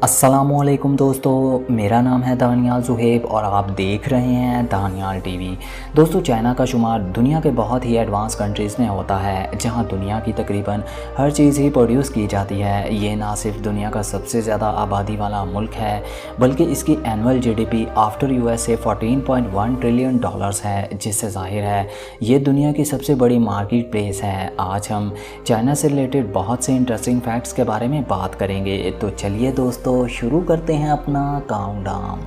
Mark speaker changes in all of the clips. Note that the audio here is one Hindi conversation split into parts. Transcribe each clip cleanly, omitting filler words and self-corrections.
Speaker 1: अस्सलामुअलैकुम दोस्तों, मेरा नाम है दानियाल ज़ुहैब और आप देख रहे हैं दानियाल टीवी। दोस्तों, चाइना का शुमार दुनिया के बहुत ही एडवांस कंट्रीज़ में होता है जहां दुनिया की तकरीबन हर चीज़ ही प्रोड्यूस की जाती है। ये ना सिर्फ दुनिया का सबसे ज़्यादा आबादी वाला मुल्क है बल्कि इसकी annual GDP after USA 14.1 trillion dollars है, जिससे जाहिर है ये दुनिया की सबसे बड़ी मार्केट प्लेस है। आज हम चाइना से रिलेटेड बहुत से इंटरेस्टिंग फैक्ट्स के बारे में बात करेंगे, तो चलिए दोस्तों शुरू करते हैं अपना काउंटडाउन।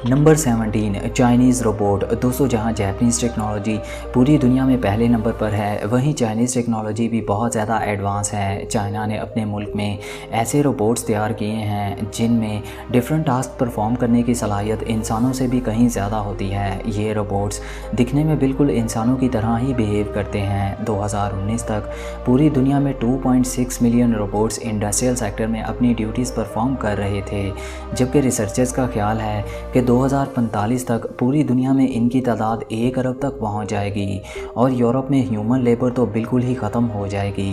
Speaker 1: Number 17 Chinese robot. दोस्तों, जहां जापानीज़ टेक्नोलॉजी पूरी दुनिया में पहले नंबर पर है, वहीं चाइनीज़ टेक्नोलॉजी भी बहुत ज़्यादा एडवांस है। चाइना ने अपने मुल्क में ऐसे रोबोट्स तैयार किए हैं जिनमें डिफरेंट टास्क परफॉर्म करने की सलाहियत इंसानों से भी कहीं ज़्यादा होती है। ये रोबोट्स दिखने में बिल्कुल इंसानों की तरह ही बिहेव करते हैं। 2019 तक पूरी दुनिया में 2.6 मिलियन रोबोट्स इंडस्ट्रियल सेक्टर में अपनी ड्यूटीज़ परफॉर्म कर रहे थे, जबकि रिसर्चर्स का ख्याल है कि 2045 तक पूरी दुनिया में इनकी तादाद 1 अरब तक पहुंच जाएगी और यूरोप में ह्यूमन लेबर तो बिल्कुल ही ख़त्म हो जाएगी।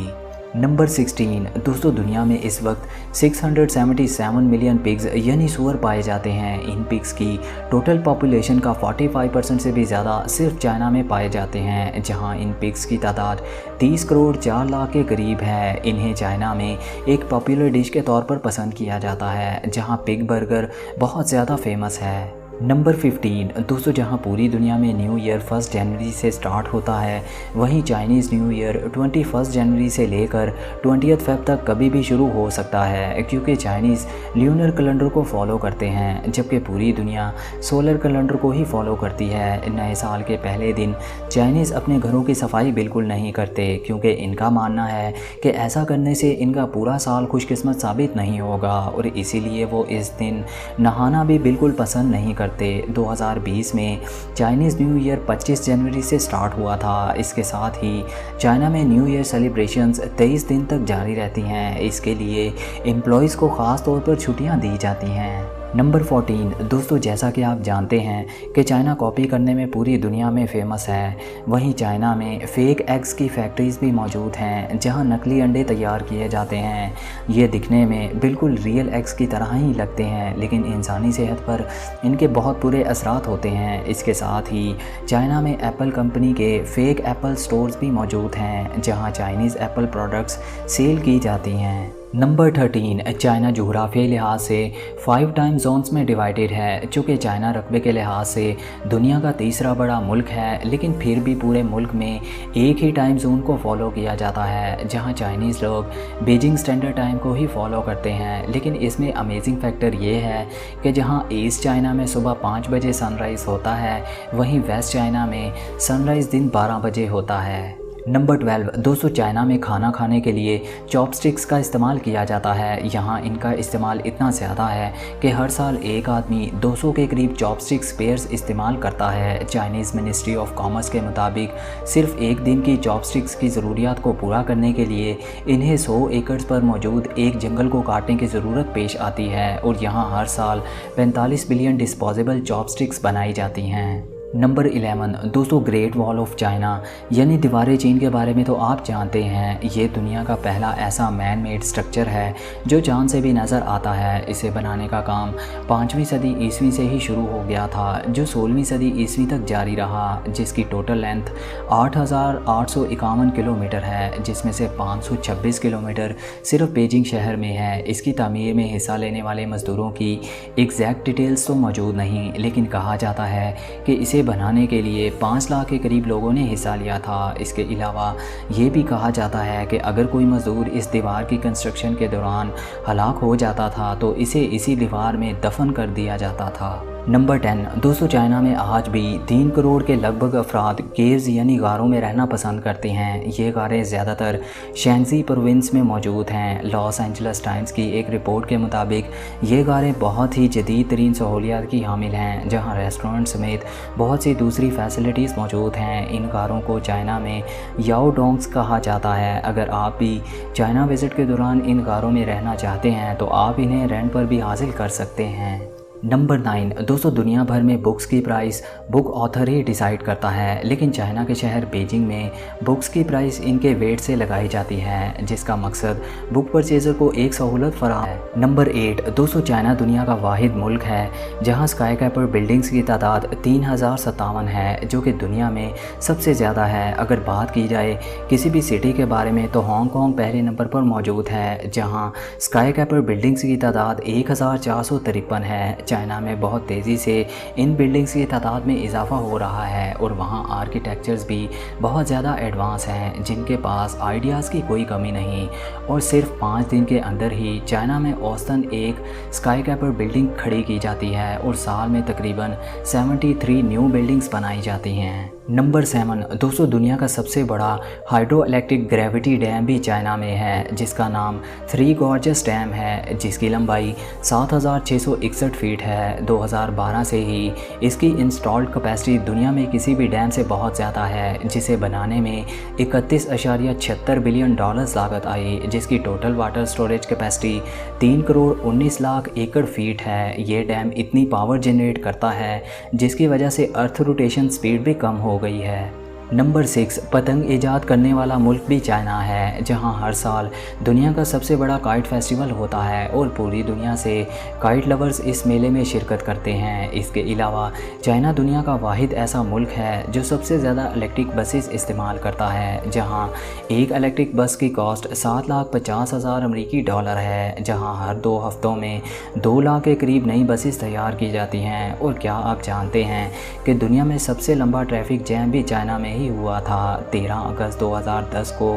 Speaker 1: नंबर 16 दोस्तों, दुनिया में इस वक्त 677 मिलियन पिग्स यानी सूअर पाए जाते हैं। इन पिग्स की टोटल पॉपुलेशन का 45% से भी ज़्यादा सिर्फ चाइना में पाए जाते हैं, जहां इन पिग्स की तादाद 30 करोड़ 4 लाख के करीब है। इन्हें चाइना में एक पॉपुलर डिश के तौर पर पसंद किया जाता है, जहां पिग बर्गर बहुत ज़्यादा फेमस है। नंबर 15 दोस्तों, जहां पूरी दुनिया में न्यू ईयर 1 जनवरी से स्टार्ट होता है, वहीं चाइनीज़ न्यू ईयर 21 जनवरी से लेकर 20 फेब तक कभी भी शुरू हो सकता है, क्योंकि चाइनीज़ ल्यूनर कैलेंडर को फॉलो करते हैं, जबकि पूरी दुनिया सोलर कैलेंडर को ही फॉलो करती है। नए साल के पहले दिन चाइनीज़ अपने घरों की सफाई बिल्कुल नहीं करते, क्योंकि इनका मानना है कि ऐसा करने से इनका पूरा साल खुशकिस्मत साबित नहीं होगा और इसीलिए वो इस दिन नहाना भी बिल्कुल पसंद नहीं करते। 2020 में चाइनीज़ न्यू ईयर 25 जनवरी से स्टार्ट हुआ था। इसके साथ ही चाइना में न्यू ईयर सेलिब्रेशंस 23 दिन तक जारी रहती हैं। इसके लिए एम्प्लॉयज़ को ख़ास तौर पर छुट्टियां दी जाती हैं। नंबर 14 दोस्तों, जैसा कि आप जानते हैं कि चाइना कॉपी करने में पूरी दुनिया में फ़ेमस है, वहीं चाइना में फ़ेक एग्स की फैक्ट्रीज़ भी मौजूद हैं जहां नकली अंडे तैयार किए जाते हैं। ये दिखने में बिल्कुल रियल एग्स की तरह ही लगते हैं, लेकिन इंसानी सेहत पर इनके बहुत बुरे असरात होते हैं। इसके साथ ही चाइना में एप्पल कंपनी के फ़ेक एप्पल स्टोर्स भी मौजूद हैं जहाँ चाइनीज़ एप्पल प्रोडक्ट्स सेल की जाती हैं। नंबर 13 चाइना जोग्राफियाई लिहाज से 5 टाइम जोन्स में डिवाइडेड है। चूँकि चाइना रकबे के लिहाज से दुनिया का तीसरा बड़ा मुल्क है, लेकिन फिर भी पूरे मुल्क में एक ही टाइम जोन को फॉलो किया जाता है, जहां चाइनीज़ लोग बीजिंग स्टैंडर्ड टाइम को ही फॉलो करते हैं। लेकिन इसमें अमेजिंग फैक्टर ये है कि जहां ईस्ट चाइना में सुबह 5 बजे सनराइज़ होता है, वहीं वेस्ट चाइना में सनराइज़ दिन 12 बजे होता है। नंबर 12 दोस्तों, चाइना में खाना खाने के लिए चॉपस्टिक्स का इस्तेमाल किया जाता है। यहाँ इनका इस्तेमाल इतना ज़्यादा है कि हर साल एक आदमी 200 के करीब चॉपस्टिक्स पेयर्स इस्तेमाल करता है। चाइनीज़ मिनिस्ट्री ऑफ कॉमर्स के मुताबिक सिर्फ एक दिन की चॉपस्टिक्स की ज़रूरियात को पूरा करने के लिए इन्हें 100 एकड़ पर मौजूद एक जंगल को काटने की ज़रूरत पेश आती है और यहाँ हर साल 45 बिलियन डिस्पोजेबल चॉपस्टिक्स बनाई जाती हैं। नंबर 11 दोस्तों, ग्रेट वॉल ऑफ चाइना यानी दीवार चीन के बारे में तो आप जानते हैं। ये दुनिया का पहला ऐसा मैन मेड स्ट्रक्चर है जो चांद से भी नज़र आता है। इसे बनाने का काम 5वीं सदी ईस्वी से ही शुरू हो गया था, जो 16वीं सदी ईस्वी तक जारी रहा, जिसकी टोटल लेंथ 8,851 किलोमीटर है, जिसमें से 526 किलोमीटर सिर्फ बीजिंग शहर में है। इसकी तामीर में हिस्सा लेने वाले मज़दूरों की एग्जैक्ट डिटेल्स तो मौजूद नहीं, लेकिन कहा जाता है कि इसे बनाने के लिए 5 लाख के करीब लोगों ने हिस्सा लिया था। इसके अलावा ये भी कहा जाता है कि अगर कोई मज़दूर इस दीवार की कंस्ट्रक्शन के दौरान हलाक हो जाता था तो इसे इसी दीवार में दफन कर दिया जाता था। नंबर 10 दोस्तों, चाइना में आज भी 3 करोड़ के लगभग अफराद केव्स यानी गारों में रहना पसंद करते हैं। ये गारें ज़्यादातर शैंजी प्रोविंस में मौजूद हैं। लॉस एंजल्स टाइम्स की एक रिपोर्ट के मुताबिक ये गारें बहुत ही जदीद तरीन सहूलियात की हामिल हैं, जहाँ रेस्टोरेंट समेत बहुत सी दूसरी फैसिलिटीज़ मौजूद हैं। इन गारों को चाइना में याओ डोंग्स कहा जाता है। अगर आप भी चाइना विज़िट के दौरान इन गारों में रहना चाहते हैं तो आप इन्हें रेंट पर भी हासिल कर सकते हैं। नंबर 9 दोस्तों, दुनिया भर में बुक्स की price book author he decide करता है, लेकिन चाइना के शहर बीजिंग में बुक्स की प्राइस इनके वेट से लगाई जाती है, जिसका मकसद बुक परचेजर को एक सहूलत फराहम है। नंबर 8 दोस्तों, चाइना दुनिया का वाहिद मुल्क है जहां स्काईस्क्रैपर बिल्डिंग्स की तादाद 3057 है, जो कि दुनिया में सबसे ज़्यादा है। अगर बात की जाए किसी भी सिटी के बारे में तो हांगकांग पहले नंबर पर मौजूद है, जहां स्काईस्क्रैपर बिल्डिंग्स की तादाद 1453 है। चाइना में बहुत तेज़ी से इन बिल्डिंग्स की तादाद में इजाफा हो रहा है और वहाँ आर्किटेक्चर्स भी बहुत ज़्यादा एडवांस हैं, जिनके पास आइडियाज़ की कोई कमी नहीं। और सिर्फ 5 दिन के अंदर ही चाइना में औसतन एक स्काईस्क्रैपर बिल्डिंग खड़ी की जाती है और साल में तकरीबन 73 न्यू बिल्डिंग्स बनाई जाती हैं। नंबर 7 दोस्तों, दुनिया का सबसे बड़ा हाइड्रो इलेक्ट्रिक ग्रेविटी डैम भी चाइना में है, जिसका नाम थ्री गॉर्जस डैम है, जिसकी लंबाई 7661 फीट है। 2012 से ही इसकी इंस्टॉल्ड कैपेसिटी दुनिया में किसी भी डैम से बहुत ज़्यादा है, जिसे बनाने में 31.76 बिलियन डॉलर्स लागत आई, जिसकी total water storage capacity 3 crore 19 lakh एकड़ फीट है। ये डैम इतनी पावर जनरेट करता है जिसकी वजह से अर्थ रोटेशन स्पीड भी कम हो गई है। नंबर 6 पतंग ईजाद करने वाला मुल्क भी चाइना है, जहां हर साल दुनिया का सबसे बड़ा काइट फेस्टिवल होता है और पूरी दुनिया से काइट लवर्स इस मेले में शिरकत करते हैं। इसके अलावा चाइना दुनिया का वाहिद ऐसा मुल्क है जो सबसे ज़्यादा इलेक्ट्रिक बसेस इस्तेमाल करता है, जहां एक इलेक्ट्रिक बस की कॉस्ट 7,50,000 अमरीकी डॉलर है, जहां हर 2 हफ्तों में 2 लाख के करीब नई बसेस तैयार की जाती हैं। और क्या आप जानते हैं कि दुनिया में सबसे लंबा ट्रैफिक जैम भी चाइना में ही हुआ था। 13 अगस्त 2010 को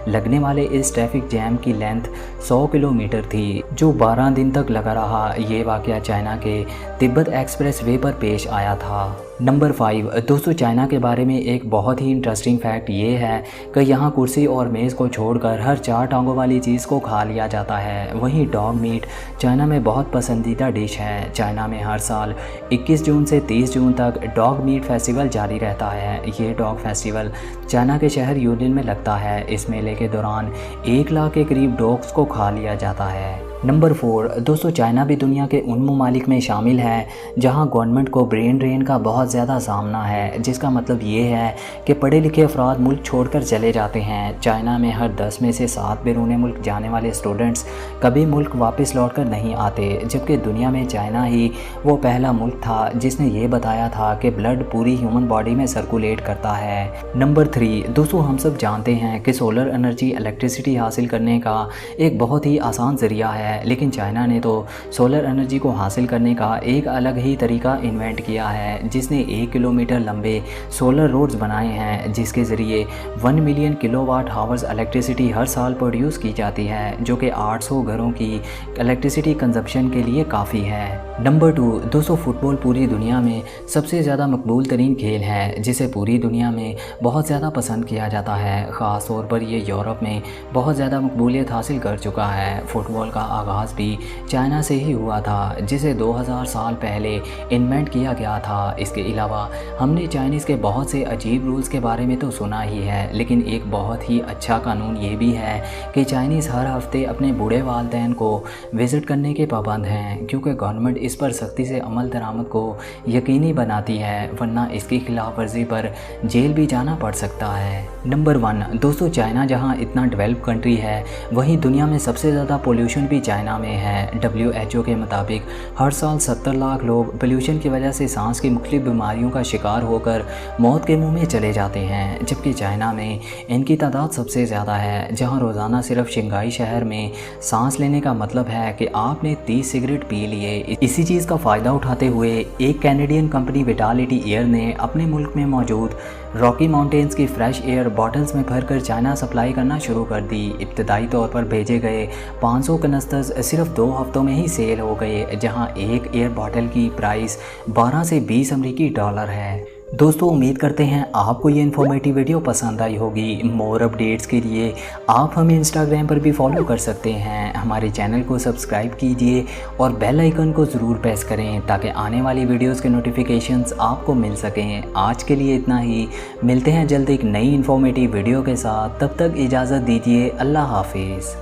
Speaker 1: लगने वाले इस ट्रैफिक जैम की लेंथ 100 किलोमीटर थी, जो 12 दिन तक लगा रहा। ये वाक़या चाइना के तिब्बत एक्सप्रेस वे पर पेश आया था। नंबर 5 दोस्तों, चाइना के बारे में एक बहुत ही इंटरेस्टिंग फैक्ट ये है कि यहाँ कुर्सी और मेज़ को छोड़कर हर 4 टांगों वाली चीज़ को खा लिया जाता है। वहीं डॉग मीट चाइना में बहुत पसंदीदा डिश है। चाइना में हर साल 21 जून से 30 जून तक डॉग मीट फेस्टिवल जारी रहता है। ये डॉग फेस्टिवल चाइना के शहर यूनियन में लगता है। इस मेले के दौरान 1 लाख के करीब डॉग्स को खा लिया जाता है। नंबर 4 दोस्तों, चाइना भी दुनिया के उन ममालिक में शामिल है जहां गवर्नमेंट को ब्रेन ड्रेन का बहुत ज़्यादा सामना है, जिसका मतलब ये है कि पढ़े लिखे अफराद मुल्क छोड़कर चले जाते हैं। चाइना में हर 10 में से 7 बैरून मुल्क जाने वाले स्टूडेंट्स कभी मुल्क वापस लौट कर नहीं आते, जबकि दुनिया में चाइना ही वो पहला मुल्क था जिसने ये बताया था कि ब्लड पूरी ह्यूमन बॉडी में सर्कुलेट करता है। नंबर 3 दोस्तों, हम सब जानते हैं कि सोलर एनर्जी इलेक्ट्रिसिटी हासिल करने का एक बहुत ही आसान ज़रिया है, लेकिन चाइना ने तो सोलर एनर्जी को हासिल करने का एक अलग ही तरीका इन्वेंट किया है, जिसने 1 किलोमीटर लंबे सोलर रोड्स बनाए हैं, जिसके ज़रिए 1 मिलियन किलोवाट हावर्स इलेक्ट्रिसिटी हर साल प्रोड्यूस की जाती है, जो कि 800 घरों की इलेक्ट्रिसिटी कंजप्शन के लिए काफ़ी है। नंबर 2 दोस्तों, फुटबॉल पूरी दुनिया में सबसे ज़्यादा मकबूल तरीन खेल है, जिसे पूरी दुनिया में बहुत ज़्यादा पसंद किया जाता है। ख़ास तौर पर ये यूरोप में बहुत ज़्यादा मकबूलियत हासिल कर चुका है। फुटबॉल का आगाज़ भी चाइना से ही हुआ था, जिसे 2000 साल पहले इन्वेंट किया गया था। इसके अलावा हमने चाइनीज़ के बहुत से अजीब रूल्स के बारे में तो सुना ही है, लेकिन एक बहुत ही अच्छा कानून ये भी है कि चाइनीज़ हर हफ्ते अपने बूढ़े वालिदैन को विज़िट करने के पाबंद हैं, क्योंकि गवर्नमेंट इस पर सख्ती से अमल दरामद को यकीनी बनाती है, वरना इसकी खिलाफ वर्जी पर जेल भी जाना पड़ सकता है। नंबर 1 दोस्तों, चाइना जहाँ इतना डेवलप कंट्री है, वहीं दुनिया में सबसे ज़्यादा पोल्यूशन भी चाइना में है। WHO के मुताबिक हर साल 70 लाख लोग पोल्यूशन की वजह से सांस की मुख्तलिफ बीमारियों का शिकार होकर मौत के मुंह में चले जाते हैं, जबकि चाइना में इनकी तादाद सबसे ज़्यादा है, जहां रोज़ाना सिर्फ शंघाई शहर में सांस लेने का मतलब है कि आपने 30 सिगरेट पी लिए। इसी चीज़ का फ़ायदा उठाते हुए एक कैनेडियन कंपनी विटालिटी एयर ने अपने मुल्क में मौजूद रॉकी माउंटेन्स की फ्रेश एयर बॉटल्स में भरकर चाइना सप्लाई करना शुरू कर दी। इब्तदाई तौर पर भेजे गए 500 कनस्तर्स सिर्फ 2 हफ्तों में ही सेल हो गए, जहां एक एयर बॉटल की प्राइस 12 से 20 अमरीकी डॉलर है। दोस्तों, उम्मीद करते हैं आपको ये इन्फॉर्मेटिव वीडियो पसंद आई होगी। मोर अपडेट्स के लिए आप हमें इंस्टाग्राम पर भी फॉलो कर सकते हैं। हमारे चैनल को सब्सक्राइब कीजिए और बेल आइकन को ज़रूर प्रेस करें ताकि आने वाली वीडियोस के नोटिफिकेशंस आपको मिल सकें। आज के लिए इतना ही, मिलते हैं जल्द एक नई इन्फॉर्मेटिव वीडियो के साथ। तब तक इजाज़त दीजिए। अल्लाह हाफिज़।